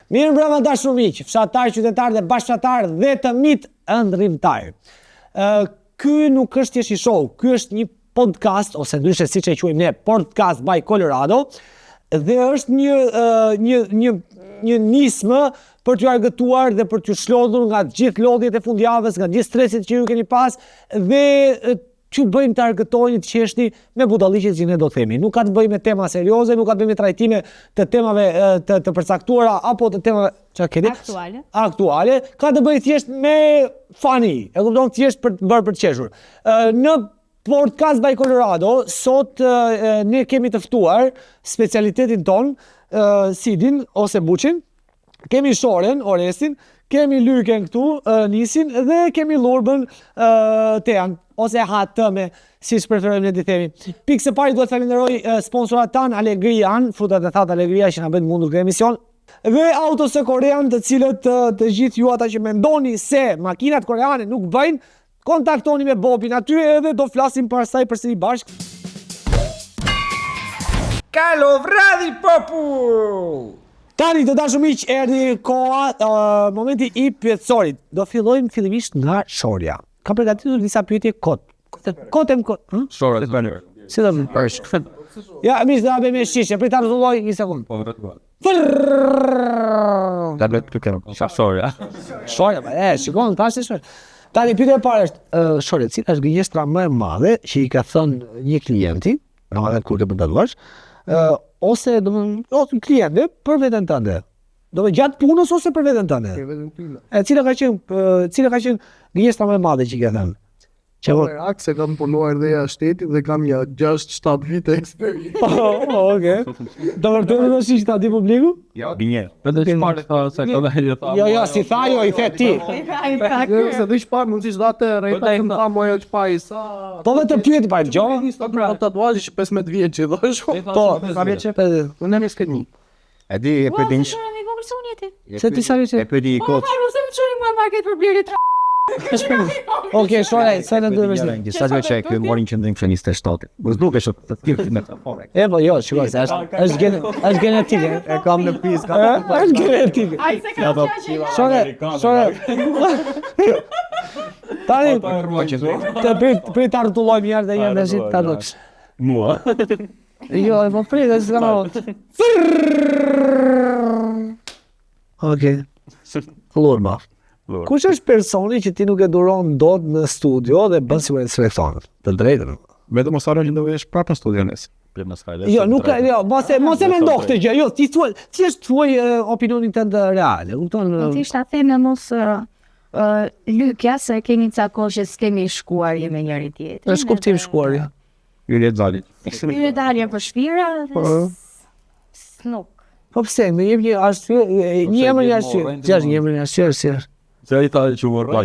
Mirë mbrëma dashur miq, fshatar, qytetar dhe bashkëtar dhe të mit ëndrrimtar. Ky nuk është thjesht një show, ky është një podcast ose ndryshe siç e quajmë ne, podcast by Colorado, dhe është një nismë për t'ju argëtuar dhe për t'ju shlodhur nga gjithë lodhjet e fundjavës, nga gjithë stresit që ju keni pas dhe që bëjmë të argëtojnë të qeshni me budalliqet që ne do të themi. Nuk ka të bëjmë me tema serioze, nuk ka të bëjmë me trajtime të temave të përcaktuara apo të temave aktuale. Ka të bëjë thjesht me funny, e kupton, thjesht për të bërë për të qeshur. Në podcast by Colorado sot ne kemi të ftuar specialitetin ton, Sidin ose Buçin, kemi Shoren, Orestin, kemi Lyken këtu, Nisin, dhe kemi Lurbën, Tean, ose Hatëme, si që preferojmë ne të themi. Pikë së pari duhet falenderoj sponsorat tanë, Allegrian, frutat e thatë Allegria që na bën mundur këtë emision, dhe autos e korean, të cilët të gjithë ju ata që mendoni se makinat koreane nuk bëjnë, kontaktoni me Bobin aty edhe do flasim para saj përsëri bashkë. Kalovradi popull! Tani të dashur miq, erdhi koha, momenti i pyetësorit. Do fillojmë fillimisht nga Shorja. Kam përgatitur disa pyetje kot. Shora të bënë. Si do të bësh? Ja, mish do bëjmë shishe, prit ta rregulloj një sekond. Po rregull. Da bëhet të kemi. Shorja. Shorja, shikon tash është. Tani pyetja e parë është, Shorja, cila është gënjeshtra më e madhe që i ka thënë një klienti, domethënë kur të përndallosh, ose ose kliente për veten tënde. Do të gjatë punës ose për veten tënde. Për veten time. Cila ka qenë gënjeshtra më e madhe që i ka thënë? Aq se kam punuar dhe shtetit dhe kam një 6-7 vite eksperiencë. Okej. Do vërtetë do shish ta di publiku? Jo, gënje. Vetë çfarë tha se ka dhënë tha. Jo, si tha jo, i the ti. Se do shpar mund si datë rreta që tha moja çpai sa. Po vetë pyeti pa dëgjova. Po tatuazhi që 15 vjeç i thosh. Po, sa vjeç? Unë jam skeni. E di e përdin. Se ti sa vjeç? E përdi i kot. Okej, Shorja, sa në duhet të Sa do të çaj morin qendrim feniste shtatit. Mos dukesh të tillë metafore. E po jo, shikoj se është genetike. E kam në pizë. Është genetike. Shorja. Tani të prit ta rrotullojmë një herë dhe një herë tash ta dosh. Mua. Jo, e po prit, është kanë. Okej. Lurma. Kush është personi që ti nuk e duron dot në studio dhe bën sigurisht selekton? Të drejtën. Vetëm mos harro që do vesh prapë në studion es. Jo, nuk jo, mos e mendoj këtë gjë. Jo, ti thjesht thuaj opinionin tënd real, e kupton? Ti ta them mos Lykja se kemi ca kohë që s'kemi shkuar me njëri tjetrin. Është kuptim shkuarja. Ylet Zali. Ylet dalja për shpira dhe nuk. Po pse, më jep një arsye, një emër një arsye. Ç'është një emër një arsye si është? Se ai tha që urrë.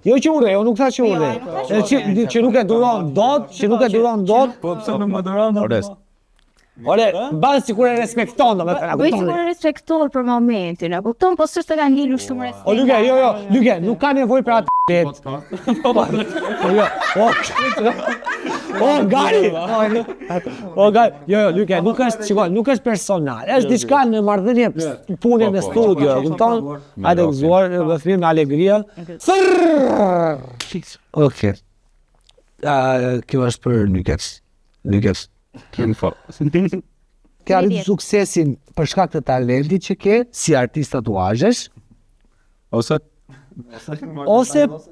Jo që urrë, unë nuk tha që urrë. Që nuk e duron dot. Po pse nuk më duron? Ore, mbas sikur e respekton, domethënë. Po sikur e respekton për momentin, e kupton, po s'është të ka ngjitur shumë respekt. O Lyke, jo, Lyke, nuk ka nevojë për atë vet. O gari. O gari. Jo, Lyke, nuk është personal. Është diçka në marrëdhënie punën në studio, e kupton? Hajde gëzuar, do thënim në Allegria. Okej. Kjo është për Lykes. Ke arritur suksesin për shkak të talentit që ke si artist tatuazhesh ose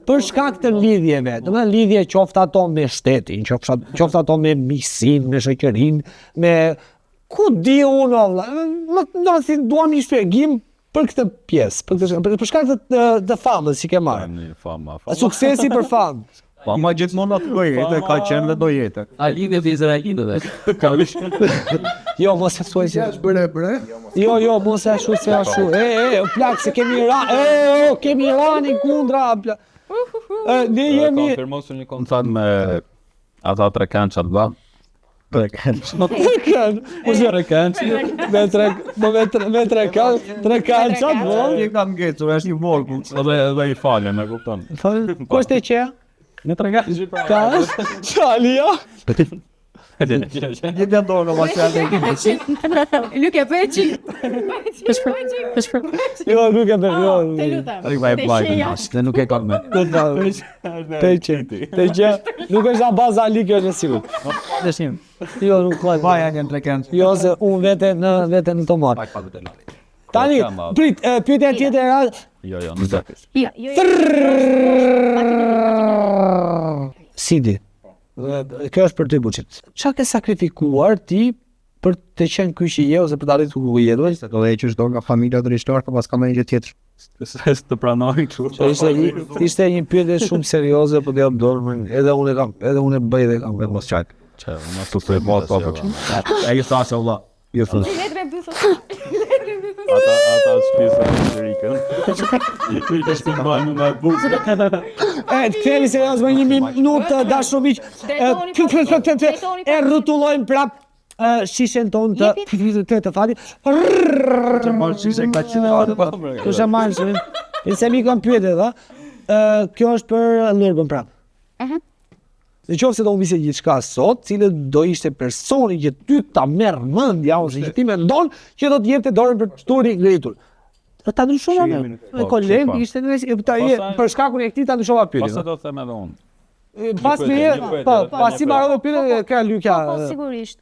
për shkak të lidhjeve, domethënë lidhje qoftë ato me shtetin, qoftë ato me miqsinë, me shoqërinë, me ku di unë valla, do të duam një shpjegim për këtë pjesë, për shkak të famës që ke marrë. Suksesi për famë. Pa ma gjithmonë atë do jetë, ka qenë dhe do jetë. A lidhje të izraelitëve. Jo, mos e thuaj se është bre. Jo, mos e ashtu se ashtu. Plak se kemi kemi Iranin kundra. Ne jemi konfirmosur një kontrat me ata tre kançat vë. Tre kançat. Tre kançat, i kam ngecur, është një vorkull, dhe i falen, e kupton. Ku është e qeja? Në tre kançat. Qalia? Një të dorë në maqenë. Luke Peçi. Jo, nuk e bëj, jo. Të lutem. Ai vaj plajtë, dhe nuk e kam me. Peçi. Nuk është baza ali kjo është sigurt. Dëshim. Jo, nuk ka. Vaja një trekend. Jo, se unë vete në tomar. Pak pa të lali. Tani, prit, pyetja tjetër era Jo, në zakës. Jo. Sidi. Kjo është për ty buçit. Çfarë ke sakrifikuar ti për të qenë ky që je ose për të arritur ku je? Do Se do dhe që do nga familja të rishtar, po pas ka me një gjë tjetër. Se të pranoj kështu. ishte një pyetje shumë serioze, po do jam dorë, edhe unë e bëj dhe kam vetëm mos çaj. Që, në të të mos po për. E i thashe, valla. Jo thos. Ata shpisë në rikën. Ishte të bëjmë në bukë. Të kthehemi serioz më një minutë dashur miq. E rrotullojmë prap shishen ton të fali. Të marrë shishe ka qenë Kush e marrë shishen? Nëse mi kam pyetje dha. Kjo është për Lërbën prap. Në qoftë se do mbise gjithçka sot, cilët do ishte personi që ty ta merr mendja ose që ti mendon që do të jepte dorën për turi ngritur. Ta ndryshova me. Koleg ishte për shkakun e këtij ta ndryshova pyetjen. Pastaj do të them edhe unë. Pas pasi mbarova pyetjen ka Lykja. Po sigurisht.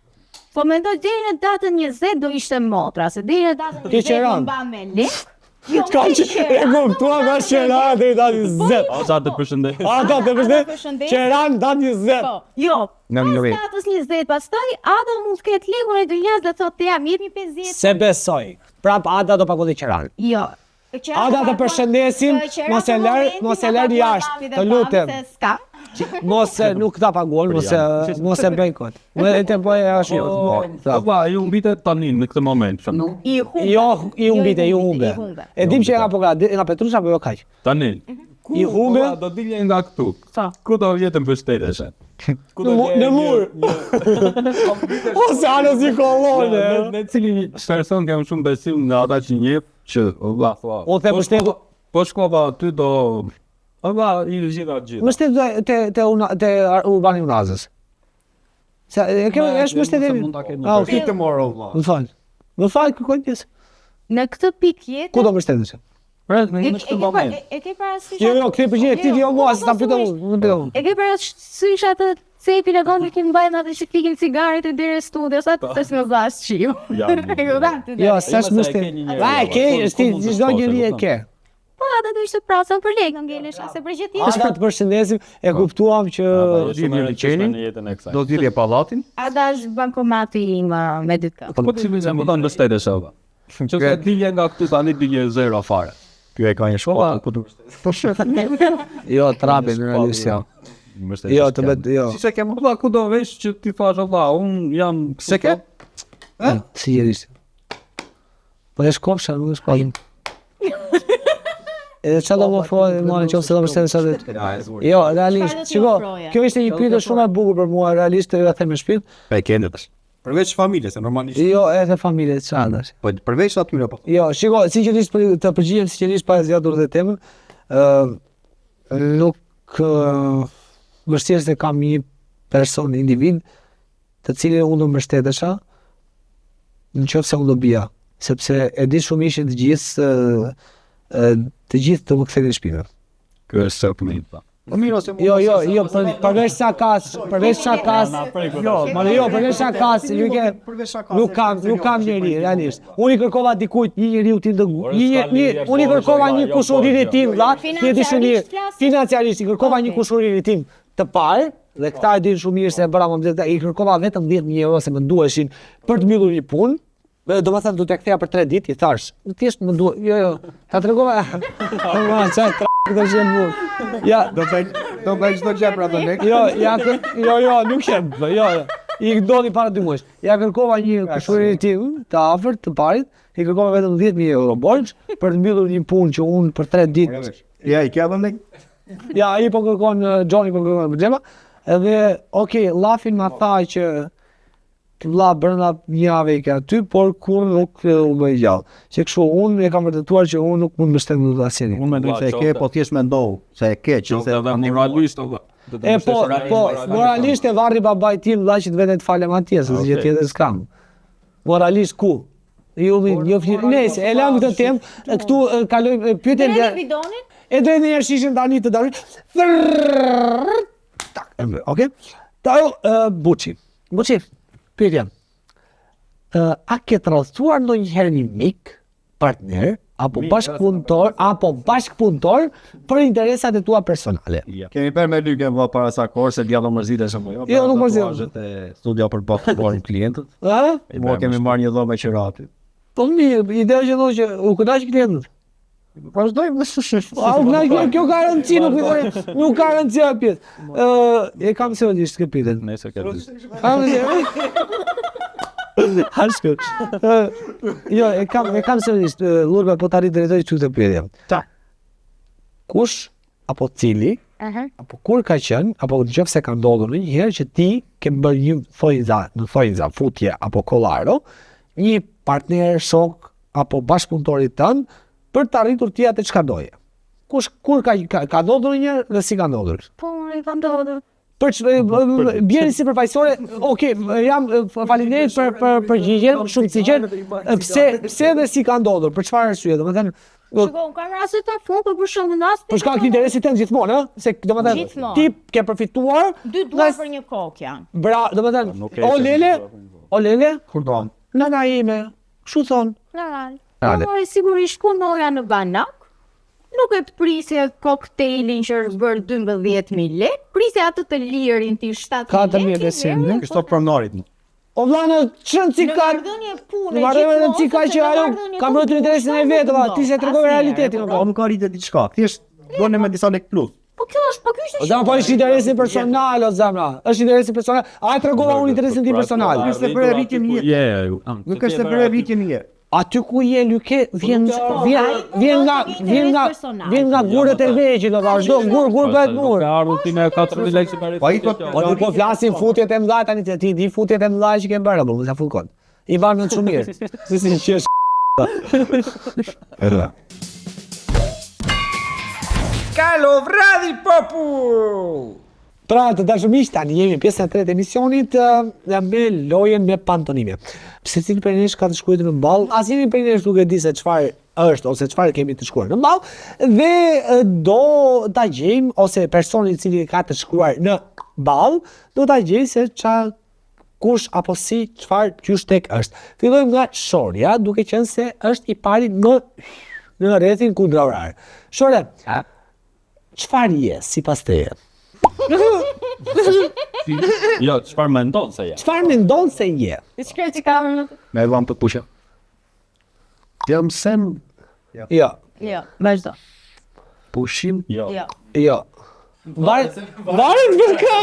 Po mendoj deri në datën 20 do ishte motra, se deri në datën 20 Qeran. mba me lek. Jo, Ka që e kuptua nga Qeran deri datë 20. Ata të përshëndet. Ata të përshëndet. Qeran datë 20. Po, jo. Në Pas Lëvi. datës 20 pastaj Ada mund të ketë lekun e dynjas dhe thotë jam jepni 50. Se besoj. Prap Ada do paguaj Qeran. Jo. Ada të përshëndesim, mos e lër jashtë, të lutem. Mos e nuk ta paguon, mos e bëj kot. Unë e të bëj ashtu. Po, ju mbitet tani në këtë moment. Jo, i humbite, ju humbe. E dim që nga po nga Petrusha apo jo kaq. Tani. I humbe Do dilje nga këtu. Sa? Ku do jetën mbështeteshe? në mur. Ose anë si kolone. Në cilin person kam shumë besim nga ata që njeh që valla thua. O the mbështetu. Po shkova aty do valla i gjitha gjithë. Mbështet te Urbani Unazës. Se e kemi është mbështetje. Ah, Fit tomorrow valla. Më fal kërkoj pjesë. Në këtë pikë jetë. Ku do mbështetesh? Pra, në këtë moment. E ke parasysh? Jo, këtë përgjigje ti jo mua, se ta pyetoj unë. E ke parasysh atë cepin e gondit që mbajnë atë që fikin cigaret e deri në studio, sa të s'më dhash qiu. Jo, s'është mbështetje. Vaj, ke, ti çdo gjë e ke. Po atë do ishte prasën për lekë ngelesh, se për gjë Është tjetër. për të përshëndesim, e kuptuam që Do t'jidhje pallatin. Ada është bankomati im me ditë. Po ti më zëm don mbështetesh ava. Që se dilje nga këtu tani dilje zero fare. Ky e ka një shkolla, ku do jo trapin realisht jo. Jo, të bëj jo. Si se ke më ku do vesh që ti thash valla, un jam Se ke? Si jesh? Po e shkopsha, nuk e shkopim. Edhe çfarë do më folë, më nëse do mbështetesh atë. Jo, realisht, shiko, kjo ishte një pyetje shumë e bukur për mua, realisht e them me shpirt. Pa e keni tash. Përveç familjes, normalisht. Jo, edhe familje çfarë tash. Po përveç atyre po. Jo, shiko, sinqerisht të përgjigjem sinqerisht pa zgjatur dhe temën, nuk vështirë se kam një person, individ, të cilin unë do mbështetesha, në qoftë se unë do bija, sepse e di shumë ishin të gjithë të më kthejnë në shpinë. Ky është sot më pa. Po mirë ose Jo, përveç sa kas, jo, përveç sa kas, nuk kam njeri, realisht. Unë i kërkova dikujt një njeriu tim unë i kërkova një kushuriri tim, vlla, financiarisht i kërkova një kushuriri tim të parë, dhe këta e din shumë mirë se e bëra më i kërkova vetëm 10.000 euro se më duheshin për të mbyllur një punë. Do të thënë do t'ja ktheja për 3 ditë, i thash. Thjesht më duhet. Jo. Ta tregova. Ma çaj do jem burr. Ja, do bëj çdo gjë për atë lek. Jo, nuk jem. Jo. I doni para 2 muajsh. Ja kërkova një kushuri tim të afërt të parit, i kërkova vetëm 10.000 euro borxh për të mbyllur një punë që unë për 3 ditë. Ja, i ke dhënë lek. Ja, ai po kërkon Johnny po kërkon për xhema. Edhe, okay, Llafin ma tha që vlla brenda një jave i ka aty, por kur nuk u bë gjallë. Që kështu unë e kam vërtetuar që unë nuk mund të mbështet në asnjë. Unë mendoj se e ke, po thjesht mendoj se e ke që se moralisht olla. E po, moralisht e varri babai tim vlla që të vete të falem atje, se gjë tjetër s'kam. Moralisht ku? Jo, nëse e lam këtë temë, këtu kalojmë pyetjen Drejt bidonit? e drejt një shishën tani të dashur. Okej? Buçi. Buçi, pyetja. A ke tradhtuar ndonjëherë një mik, partner, apo bashkëpunëtor për interesat e tua personale? kemi bërë me lyke valla para sa kohë se djallë mërzitesh apo jo. Jo, nuk mërzitesh. Tatuazhet e studia për bashkëpunim klientët. Ëh? Po kemi marrë një dhomë qirati. Po mirë, ideja që thonë që u kënaq klientët. Vazhdojmë. Kjo ka rëndësi, nuk ka rëndësi ajo pjesë. E kam seriozisht këtë pyetje. Nëse ke. Harshkë. Jo, e kam seriozisht. Lurba po tani drejtoj çu të pyetje. Kush apo cili apo kur ka qenë apo nëse ka ndodhur ndonjëherë që ti ke bërë një thojza, futje apo kollaro, një partner, shok apo bashkëpunëtori tënd për të arritur ti atë çka doje. Kur ka ndodhur ndonjëherë dhe si ka ndodhur? Po, i kam ndodhur. Bjeri si përfaqësore, okay, jam faleminderit për përgjigjen, shumë sinqert. Pse dhe si ka ndodhur? Për çfarë arsye? Domethënë, Shiko, unë kam raste të fundit për shembull në për shkak të interesit tënd gjithmonë, ëh? Se domethënë Gjithmonë. ti ke përfituar 2 duar për një kokë janë. domethënë, o lele, Kur do? nana ime, kështu thon. Normal. Ale. Po sigurisht punoja në banak. Nuk e të prisje koktelin që është bërë 12.000 lekë, prisje atë të lirin ti 7.000 lekë. Kështu pronorit. O vlanë, çën si Në ka marrëdhënie pune. Në marrëdhënie si ka që ajo ka mbrojtur të interesin e vet, ti se tregove realitetin. Po nuk ka rritë diçka. Thjesht bën me disa lek plus. Po kjo është O zama, po është interesi personal, o zamra. Është interesi personal. A e tregova unë interesin tim personal? Nuk është për rritje mije. Nuk është për rritje mije. Aty ku je Lyke vjen nga gurët e vegjël, do vazhdo gur bëhet mur. Ka ardhur ti me 4000 lekë si bëri. Po ai po Po nuk po flasim futjet e mëdha tani ti di futjet e mëdha që ke bërë apo mos ja fut kot. I van në shumë mirë. Si qesh. Kalo vradi popull. Pra të dashur miq, tani jemi pjesa e tretë e emisionit me lojën me pantonime. Secili prej nesh ka të shkruar në ball, asnjëri prej nesh nuk e di se çfarë është ose çfarë kemi të shkruar në ball dhe do ta gjejmë ose personi i cili ka të shkruar në ball do ta gjejë se kush apo si çfarë qysh tek është. Fillojmë nga Shorja, duke qenë se është i pari në rrethin kundërorar. Shore, çfarë je sipas teje? Jo, çfarë mendon se je? Çfarë mendon se je? Çka ti kam? me dham të pusha. Jam sen Jo. Jo, vazhdo. pushim. Jo. Jo. Jo. Varet për kë.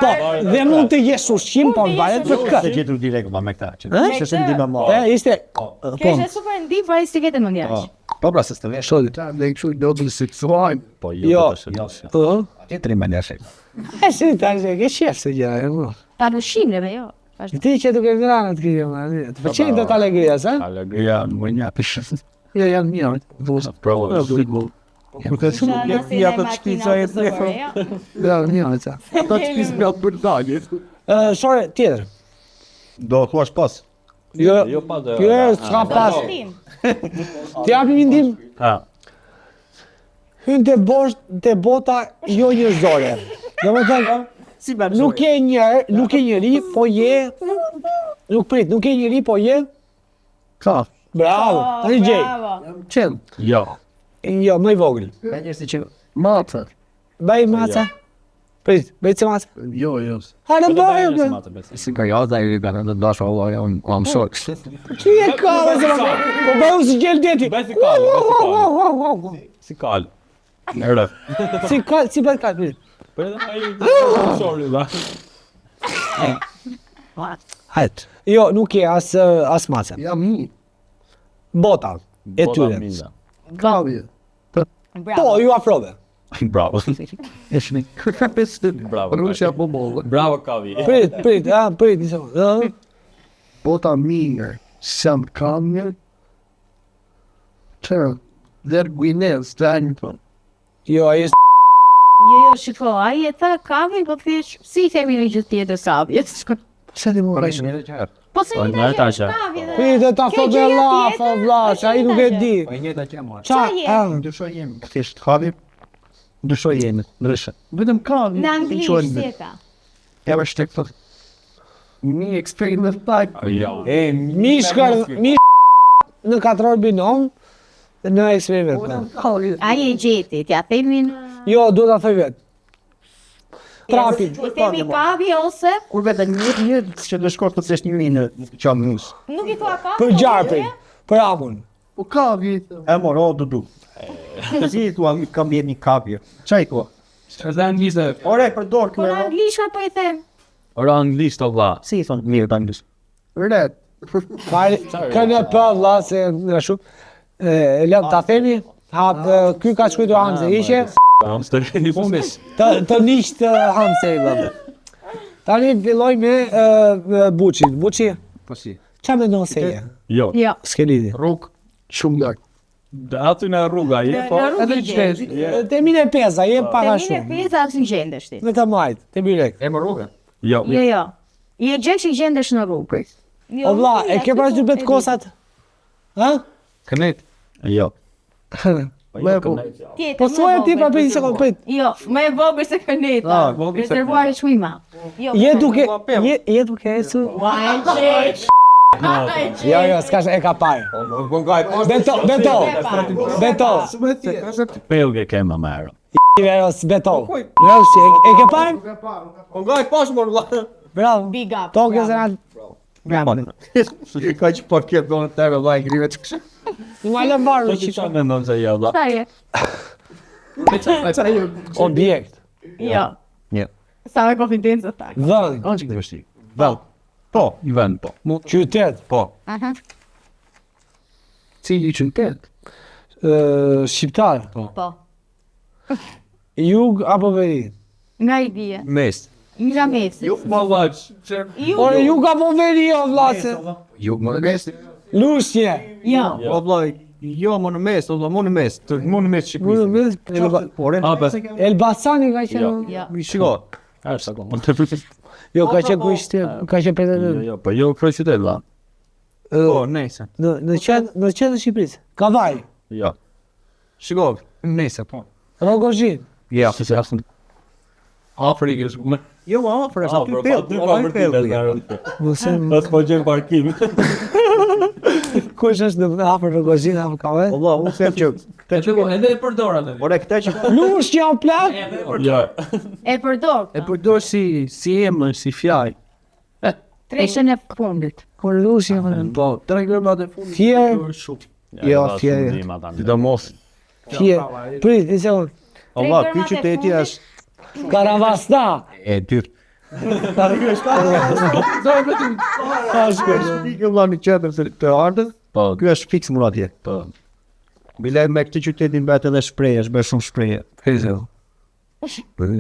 Po, dhe mund të jesh ushqim, po varet për kë. Se gjetur direkt me këta. Që Ë? është ndihmë më. Ishte. Kjo Po. është super ndih për ai siketë më ndjaq. Po pra se të vesh. Shodi. Ta ne kështu do të seksuajmë. Po Jo. Po. Tjetri më ndash. E si tash e ke shef se gjë. Pa dushimleve, jo. Vazhdo. Ti që duke ngrana të kjo, të pëlqejnë të alegria, sa? Alegria Më një pish. Jo, janë mirë. Pro. Ja të shpica e të Ja, mirë, sa. Ata të shpis me atë për dalje. Shore, tjetër. Do thuash pas. Jo, Jo pa dhe. kjo s'ka pas. Ti japi një ndim. Ha. Hyn te bota jo njerëzore. Domethënë, Si bën? nuk e njeri, po je. Nuk e njeri, po je. Ka. Bravo, tani gjej. Qen. Jo. Jo, më i vogël. Ka njerëz që Maca. Bëj maca. Prit, bëj të maca. Jo. Hajde bëj. si ka jota i kanë të dash valla jam shok. Ti e ka, po bëu si gjel deti. Bëj si kal. Si kal. Erdhë. Si bëj ka, prit. Po edhe ai sorry la. Hajt. Jo, nuk je as maca. Jam një. Bota e tyre. Kavje. Po, ju afrove. Bravo. Bravo. Rusja po bollë. Bravo Kavi. Prit, prit një sekundë. Bota mirë, sem kamje. Qërë, der Guinez, të anjë të. Jo, ai është Jo, shiko, ai e tha kavi, po thjesht, si i themi në gjithë tjetër kavi. Se ti më Por rejshë. një herë. Po se Po, një në të tasha. kavi dhe... prit e ta Kjo thot me gjëja lafa, tjetër, vlla, është që ai nuk e një di. Po një ta qemë. Qa, je? Dyshoj jemi. Thjesht kavi. Dyshoj jemi. Ndryshe. Vetëm kamje. Në anglisht si e ka. Ja më shtek thot. Një experiment type. Jo. Mishkër, në 4 binom, në eksperiment. Ai e gjeti, t'ja themi në... Jo, duhet ta thoj vet. Trapin. I themi kavi ose... Kur vetë një që do shkoj të thesh një në qam mus. Nuk i thua kavi? Për gjarpin, për amun. Po kamje. E moro du. Si thua kam jemi kavi. Çaj thua? Është anglisht. Ore përdor Po në anglisht po i them. Ora anglisht o vlla. Si i thon mirë të anglisht. Red. Fal, kënë pa vlla se nga shumë. Lëm ta themi, hap ky ka shkruar Hamze, hiqe. Amsterdam fumes. Të niqt Hamze valla. Tani filloj me Buçin. Buçi, Po si. ç'a mendon se je? Jo. Jo. S'ke lidhje. Rrug. Shumë lart. Aty në rruga je po. Në rrugë i gjeti. Te mine peza, je para Te mine shumë. pesa si gjendesh ti. Me të majt, te birek. E më rrugën. Jo. Jo, jo. I e gjesh i gjendesh në rrugë. O vlla, e ke parasysh bet kosat? Ha? Kënet. Jo. Me po. Po thuaj ti pa bëj një sekond, prit. Jo, më e vogël se këneta. Ah, vogël se Rezervuari shumë i madh. Jo. Je duke, je duke ecu. Jo, jo, s'ka e ka parë. Beto. Pelge kema më herë. Veros beto. Veros e ke parë? Po ngaj pas më valla. Bravo. Big up. Tokyo se na Bravo. Ka që po këtë donë të valla i grivet kështu. ma lë varë Po çfarë mendon se jo vlla? Sa je? objekt. Jo. Jo. Sa me konfidencë ta. Vend, Kanë çik të vështirë. Vall. Po, i vend po. qytet, Po. Aha. Cili qytet? shqiptar, Po. jug apo veri? Nga i bie. Mes. Nga mesi. Jo vallaç. Ore jug apo veri o vlla se? Ju më mes. Lushnje. Jo. Po valla, jo më në mes, o më në mes. Më në mes Shqipërisë. Po, Hapë. Elbasani ka qenë. Jo. mi shiko. Është sakon. Jo, ka qenë kuishte, ka qenë Jo, petë. jo, po jo kryeqytet vlla. Po, nejse. Në qenë të Shqipërisë. Kavaj, Jo. Shiko, nejse po. Rogozhin. Ja. Se jasën. Afrikës. Jo, afër është aty pell. Mëse, Atë po gjem parkim. kush është në afër Rogozhin apo Kavaj? Allah, unë them që Te çu edhe e përdor atë. ore këta që Lushja o plak. Jo. E përdor. e përdor si emër, si fjalë. Treshën e fundit. Kur lushja më. Po, tregëmat e fundit. Fier, Jo, fjerë. Sidomos. fier. Prit, një sekund. Allah, ky qyteti është Karavasta. e dyrt. Pikë valla në qendër të ardhën. Po. Ky është fiks mund atje. Po. Bile me këtë qytetin bëhet edhe shprehje, është bërë shumë shprehje.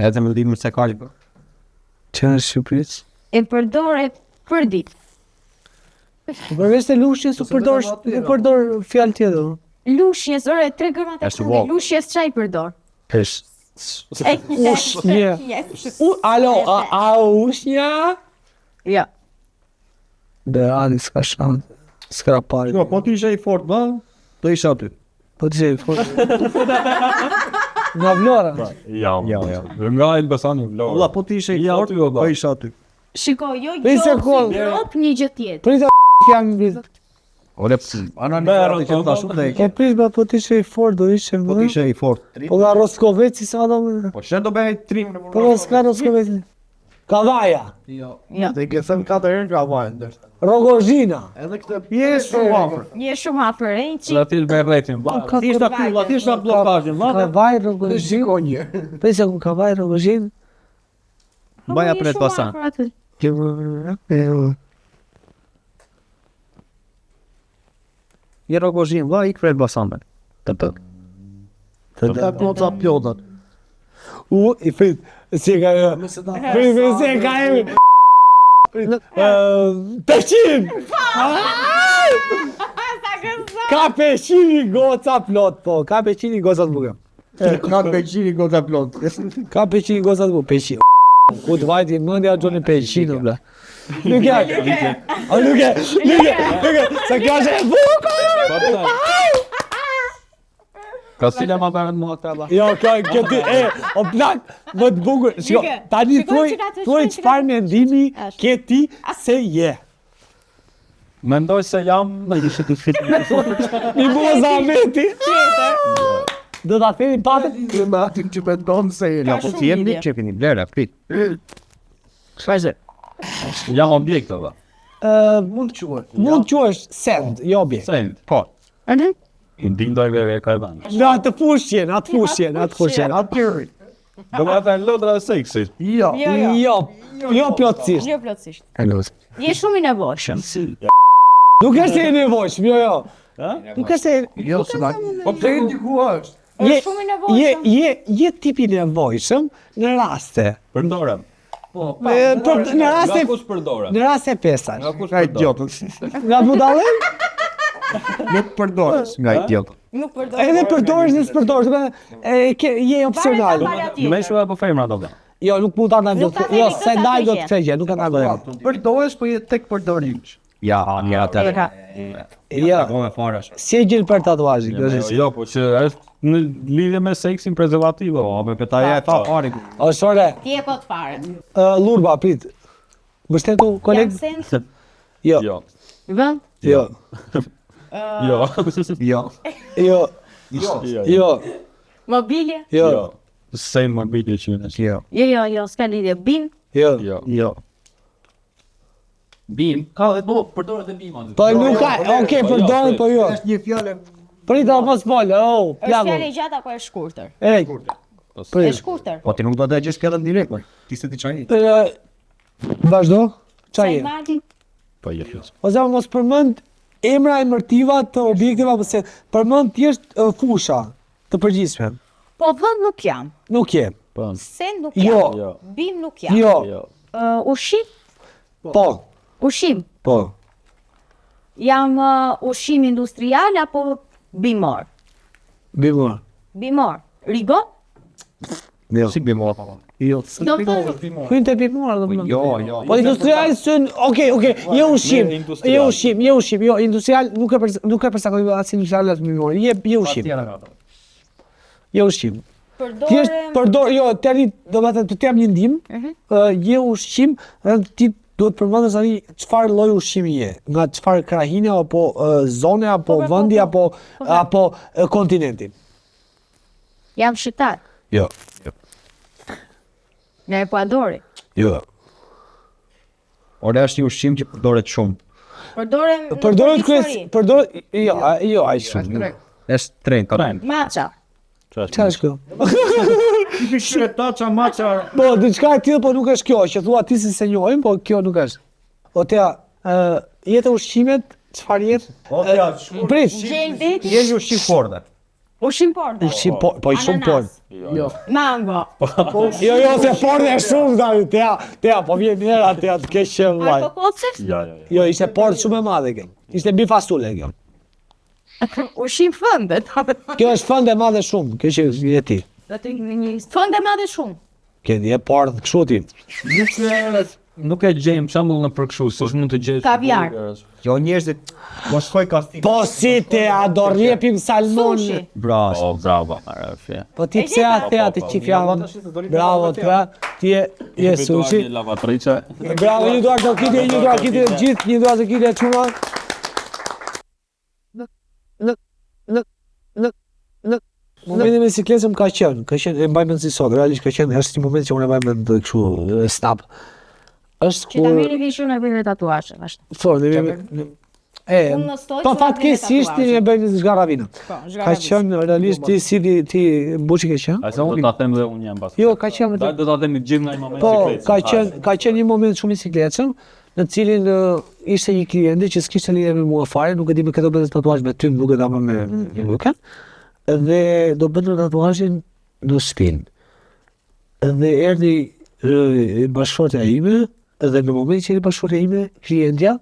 Edhe më dimë se ka që bërë. Që në Shqipërisë? E përdor e për ditë. Përveç të lushjes, u përdor fjalë tjetër. Lushjes, ore, tre gërmat e Është fundit. vogël. Lushjes çaj përdor. Është Ushje. Yes. Alo, a ushnja? Jo. Be, adi s'ka shantë. S'ka pari. Jo, po ti ishe i fort, ba, do isha aty. Po të gjej, fort. Nga Vlora. Ja. Ja. Nga Elbasani vlora. Valla, po ti ishe i Ja, fort, aty, o, valla. do isha aty. Shiko, jo Prit jo sekond. si grop një gjë tjetër. Prita jam mbrit. Ore, analizat që ta shumë dhe Po prit, ba, po të ishe i fort, do ishe po më. ti ishe i fort. Po nga Roskoveci sa do më. Po çfarë do bëj trim në Po s'ka Roskoveci. Kavaja. Jo. Dhe ke thënë 4 herë nga vajnë ndërsa. Rogozhina. Edhe këtë pjesë shumë afër. Je shumë afër, e një La ti me rretin vlla. Thjesht aty, valla, thjesht aty bllokazhin, valla. Kavaj, Rogozhin. Prit se ku kavaj, Rogozhin. Baja pret pasan. Je Rogozhin, valla, ik pret pasan. Të Të plota plotat. I frit, si e ka... Frit, si e ka emi... Peshin! Ka peshini goca plot, po, ka peshini goca të buke. Ka beqiri gota plot. Ka peshini goca të buke, peshin. Ku të vajti mëndja gjoni peshin, ble. Nuk e, se kjo është e bukur! Ka sile ma bërën mua këta ba. Jo, kjo ty, o plak, më të bukur. Shiko, tani thuaj çfarë mendimi ke ti se je. Mendoj se jam... Mi mua zameti. Do ta themi patet? Në me atin që mendon se e Ja, po ti jem një që keni blera, prit. Shfaqe. Jam objekt ba. mund të quhet. Mund të quhesh send, jo objekt. Send. Po. I ndindoj vere ka e banë. Në atë fushjen. Atëri. Do me thënë lodra e seksit. Jo. Jo plotësisht. Jo plotësisht. Hellos. Je shumë i nevojshëm. Nuk është se e nevojshëm, jo. Nuk është se Jo, se na. Po pse diku është? Është shumë i nevojshëm. je tipi nevojshëm në raste. Përdorem. Në raste Nga kush përdorem? në raste pesash. Nga kush Nga përdorem? idiot. Nga budallën? Nuk përdores nga idiot. Nuk përdor. Edhe përdorësh dhe s'përdorësh, je opsional. Meshkull apo femra do të. Jo, nuk mund ta ndaj Nuk ka dot. Jo, thënë se këtë ndaj sa dot këtë gjë, nuk ka ndaj. Përdoresh po je tek përdorish. Ja, atë. Jo, Po me farash. si e gjil për tatuazhin, kjo është. Jo, po që është në lidhje me seksin prezervativ. Po, me petaja e tha fare. O shore, Ti e kot fare. Lurba, prit. Mbështetu koleg? Jam sens. Jo. Jo. Vën? Jo. Jo. Jo. Jo. Jo. Mobilje? Jo. Jo. Send më bide që në që. Jo. Jo, s'ka lidhje. Bim? Jo. Jo. Jo. Bim. Ka dhe po, përdoret dhe bim aty. Po nuk ka, okej, përdoret, po jo. Është një fjalë. Prita mos fol, Është plago. fjalë e gjatë apo e shkurtër? Ej, E prit. shkurtër. Po ti nuk do të dëgjosh fjalën direkt, po. Ti se ti çaj. Vazhdo. Çaj. Sa i marri? Po jetë. Ose mos përmend emra emërtiva të objekteve apo se përmend thjesht fusha të përgjithshme. Po vend nuk jam. Nuk je. Po. Send nuk Jo. jam. Jo. Bim nuk jam. Jo. Jo. Ushqim? Po. Ushqim. Po. Jam ushqim industrial apo bimor? Bimor. Bimor. Rigo? Jo. Si bëjmë apo? Jo. Do të thënë Kujnë të bimor, do të thonë. Jo. Po industrial sën, okej, je ushqim. Je ushqim, jo industrial nuk e përcaktojmë as industrial as bimor. Je ushqim. Je ushqim. Thjesht përdor, jo, tani do të thënë të jap një ndihmë. Je ushqim, edhe ti duhet përmendesh tani çfarë lloj ushqimi je, nga çfarë krahine apo zone apo vendi apo kontinenti. Jam shqiptar. Jo. Nga Ekuadori. Jo. Ora është një ushqim që përdoret shumë. Përdoret jo, aq shumë. Është trend. Maça. Çfarë është kjo? Ti shëta ça maça. Po, diçka e tillë, po nuk është kjo, që thua ti se njohim, po kjo nuk është. O tea, jetë ushqimet, çfarë jetë? O ja, Prit. Gjeldi. je një ushqim forde. Ushqim porte. Ushqim po i shumë por. Mango. Jo, se por dhe shumë tani, tea, po vjen njëra, tea të keq që vaj. Alkokoce? Ja. Jo, ishte por shumë e madhe kjo. Ishte mbi fasule kjo. Ushqim fëndet. Kjo është fënd e madhe shumë, kjo që je ti. Do të një fënde madhe shumë. Kjo je por kështu ti. Nuk e gjejmë shembull në për kështu, se mund të gjesh. Kaviar. Jo njerëzit mos shkoj kastim. Po si tea, do rrjepim salmon. Sushi. Bravo. Oh, bravo. Arafia. Po ti pse atea të qif javën? Bravo tea, ti je sushi. Lavatrice. Bravo, një duar të kiti, një duar kiti gjithë, një duar të kiti e quna. Momenti me sikletën ka qenë, e mbaj mend si sot, realisht ka qenë, është një moment që unë e mbaj mend kështu snap. Është Që ta kur merri vishun e bëjnë tatuazhe, vazhdo. Unë në stoj po që fatkeqësisht na bëjnë ne bëjmë zgarravina. Po, Ka zhgaravis. qenë realisht ti buçi ke qenë? Ai sa do ta them dhe unë jam pas. Jo, ka qenë Da do ta them gjithë nga një moment po, sikletës. ka qenë një moment shumë i sikletshëm, në cilin ishte një klienti që s'kishte lidhje me mua fare, nuk e di me këtë bëhet tatuazh me ty, nuk e dam me një weekend. Dhe do bënte tatuazhin në shpinë. Dhe erdhi bashkëshortja ime, edhe në moment që erdhi bashkëshortja ime, klientja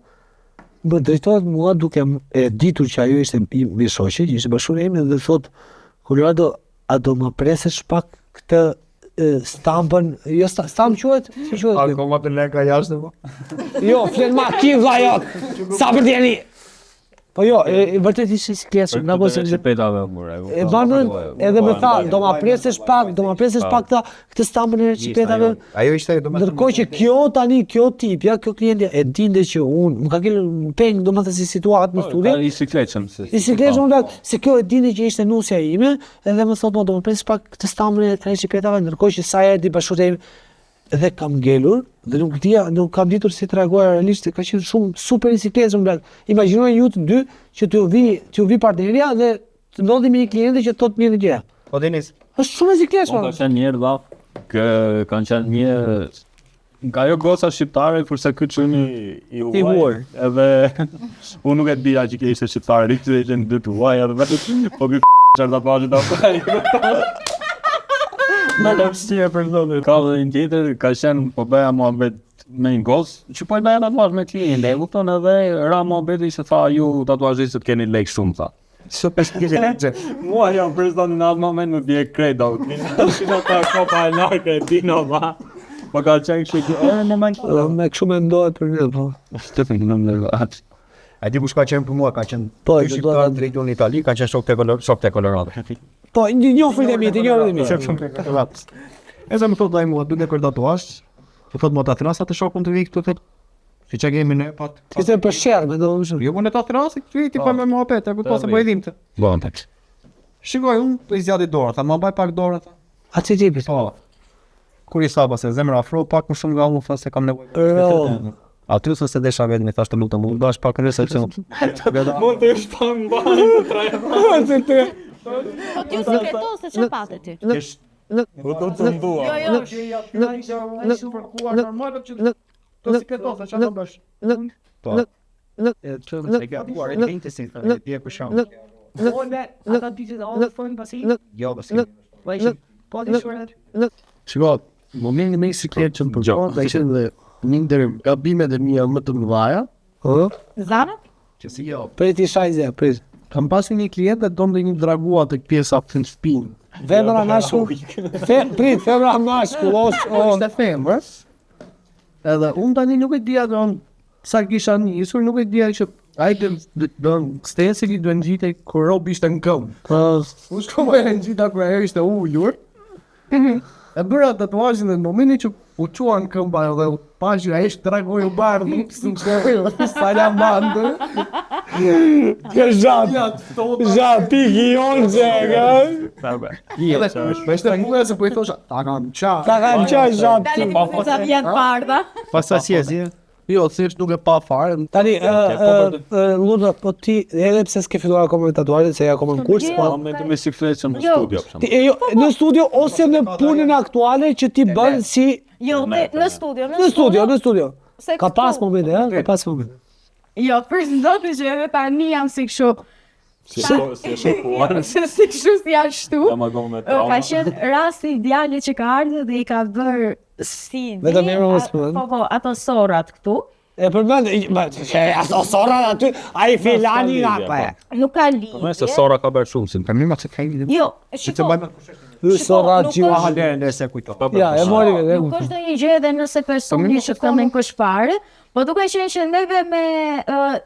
më drejtohet mua duke e ditur që ajo ishte mi shoqe, që ishte bashkëshortja ime dhe thot, Colorado, a do më presesh pak këtë stampën, jo stampë quhet? Si quhet? Akoma të leka jashtë po. Jo, flen ma ki vlla jo. Sa për tjeni? Po jo, vërtet ishte sikletshëm, na bëse Çipetave mure. e banën edhe më tha, do ma presesh pak këtë stampën e çipetave. Ajo ishte Ndërkohë që kjo tipja, kjo klientja e dinte që unë më ka kelë peng, domethënë si situatë në studio. I sikletshëm se. I sikletshëm vetë se kjo e dinte që ishte nusja ime, edhe më thotë, do më presesh pak këtë stampën e tre çipetave, ndërkohë që sa erdhi bashkëshortja ime dhe kam ngelur dhe nuk kam ditur si të reagoja realisht, ka qenë shumë super i sikletshëm blet. Imagjinoj ju të dy që t'ju vi partnerja dhe të ndodhi me një kliente që thotë mirë gjë. Po Denis. Është shumë e sikletshme. Ka qenë njerë dha, kanë qenë një nga jo goca shqiptare, kurse këtë çuni i huaj. Edhe unë nuk e dija që ke ishte shqiptare, rikëtë ishte në dy të huaj, edhe vetë po ky çfarë pajit apo. Në lëpstia për zonë. Ka dhe një tjetër, ka qenë po bëja muhabet me një gocë, që po i bëja tatuazh me kliente, kupton edhe ra muhabeti se tha ju tatuazhistët keni lek shumë tha. Mua jam prezidenti në atë moment më bje kredo. Shina ta kopa e larkë e dino ma. Po ka qenë kështu në moment. Me kështu mendohet për ne, po. Stefan në më atë. A di kush ka qenë për mua, ka qenë Po, ky shqiptar drejtu në Itali, ka qenë shok te Colorado. Po, njohur e mi. Eza më thot ai mua, duke për tatuazh, më thot mua ta thrasa të shokun të vi këtu tek. Si çka kemi ne pat. Kishte për sherr, domethënë. Jo, unë ta thrasi këtu ti pa me muhabet, e kupton se po i dhimte. Bon tek. Shikoj unë, po i zgjati dorë, tha, më mbaj pak dorë, tha. A çe tipi? Po. Kur i sa pas e zemra afro pak më shumë nga unë, tha se kam nevojë. Aty thosë se desha vetëm i thashë të lutem, unë bash pak në recepcion. Mund të shpang mbani të tre. Po ti s'e ke to se çfarë patë ti? U do të ndua. To si ke to, sa çfarë bësh? Po. E çon se gatuar e tinte si thonë ti për shkak. Ata ditë all phone pasi. Jo, pasi. Po di shuar. Shiko, momentin më i sikletshëm për kohë ishte dhe një ndër gabimet e mia më të mëdha. Zana? Që si jo. Priti shajze, prit. Kam pasur një klient dhe donte një dragua tek pjesa në shpinë. Femra mashkull. Prit, femra mashkull, Ishte femër. Edhe unë tani nuk e dija sa kisha nisur, nuk e dija që ai do stesi që do ngjitej kur rob ishte në këmbë. Unë shkova e ngjita kur ajo ishte ulur. E bëra tatuazhin në momentin që u qua në këmba dhe pa që a ishte dragoj u bardhë, sa la mandë. Kjo zhat piki jonë që Po ishte mua se po i thosha, ta kam qa. Ta kam qa zhat Dali me sa vjen bardha. Pasta si e zi? Jo, thjesht nuk e pa fare. Tani, Luda, po ti, edhe pse s'ke filluar akoma me tatuazhet, se je akoma në kurs, po Momentin me sikletshëm në studio. në studio ose në punën aktuale që ti bën si Jo, në studio. në studio. Se Ka këtu- pas momente, ha? Ka pas momente. Jo, për zëndoti që edhe tani jam si kështu. Si shokuar. Si kështu si ashtu. Jam akoma me Ka trauma. qenë rasti ideale që ka ardhur dhe i ka bërë si Vetëm emra mos thuan. Po, ato sorrat këtu. E përmend, ato sorra aty, ai filani nga pa. Nuk ka lidhje. Me se Sora ka bërë shumë, si Për mirë se ka një. Jo, shiko. Ky sorra nuk gjua është- hale. Nëse kujto. Ja, e mori vetë. Nuk është ndonjë gjë edhe nëse personi që komen këshpare, po duke qenë që neve me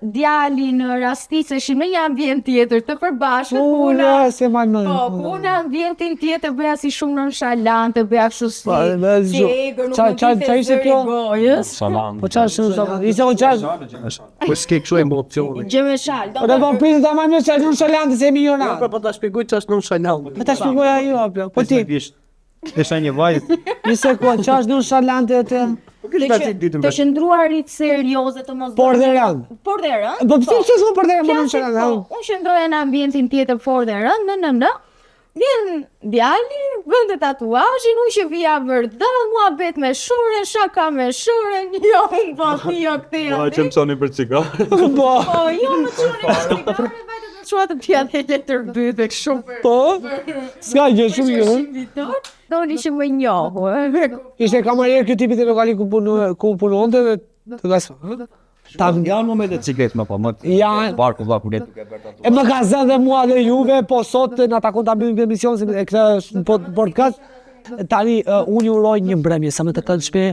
djalin në rastiseshim në një ambient tjetër të përbashkët, Puna se më në. Po, puna ambientin tjetër bëja si shumë nonchalant, bëja kështu si egër, nuk më qa ishte kjo? gojës. Salam. Po çfarë shumë, ishte on çfarë? Po s'ke kështu emocione. Gjë me shal. Po do të pritet ta marrë çfarë nonchalant se milionat. Po ta shpjegoj ç'është nonchalant. Po ta shpjegoj ajo apo? Po ti, Isha një vajzë. një sekond, ç'është nonchalant atë? Të qëndruarit serioze të mos. Por dhe rënd. Por dhe rënd. Po pse ç'është më për dhe më Klasik, nonchalant? po, unë qëndroja në ambientin tjetër for dhe rënd, vjen djali, vën të tatuazhin, unë që vija vërdall, muhabet me shuren, shaka me shuren, jo, unë po jo Po që mësoni për cigarë. Po. Po, jo, më çuni me cigarë, vajtë Çuat të pia dhe letër byte shumë. Po, s'ka gjë shumë gjë. Do ishim më njohur. Ishte kamarier ky tipi të lokali ku punonte dhe të gas. Janë momente ciklet më po, më Janë. barku vlla kur jetë. E më ka zënë dhe mua dhe juve, po sot na takon ta mbyllim këtë emision se këtë podcast. Tani unë ju uroj një mbrëmje sa më të këndshme,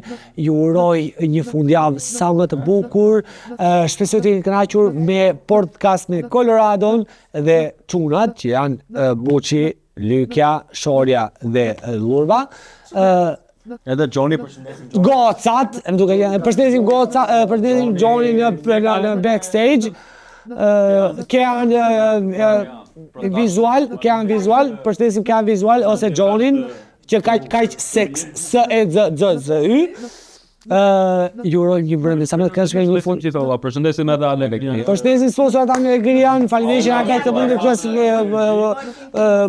ju uroj një fundjavë sa më të bukur, shpresoj të jeni kënaqur me podcast me Coloradon dhe çunat që janë Buçi, Lykja, Shorja dhe Llurva. Edhe Gjoni përshëndesim. Gocat, më duke përshëndesim Goca, përshëndesim Gjonin në backstage. Që janë vizual, përshëndesim që janë vizual ose Gjonin që kaq seks S-E-Z-Z-Z-Y. Ju uroj një mbrëmje sa më të këndshme në fund. Gjithë përshëndesim edhe Alegri. Përshëndesim sponsorat tanë Grian, faleminderit që na kanë të bënë këtë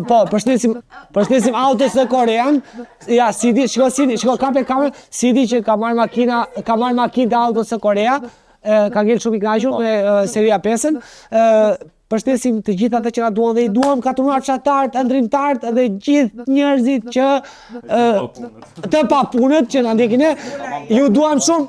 po, përshëndesim Autos në Korean. Ja, Sidi, shiko kape kamerë, Sidi që ka marrë makinë të Autos në Korea. Ka ngel shumë i kënaqur me seria 5-ën. Përshëndesim të gjithë ata që na duan dhe i duam katunar fshatarët, ndrimtarët dhe gjithë njerëzit që të papunët që na ndjekin ne. Ju duam shumë.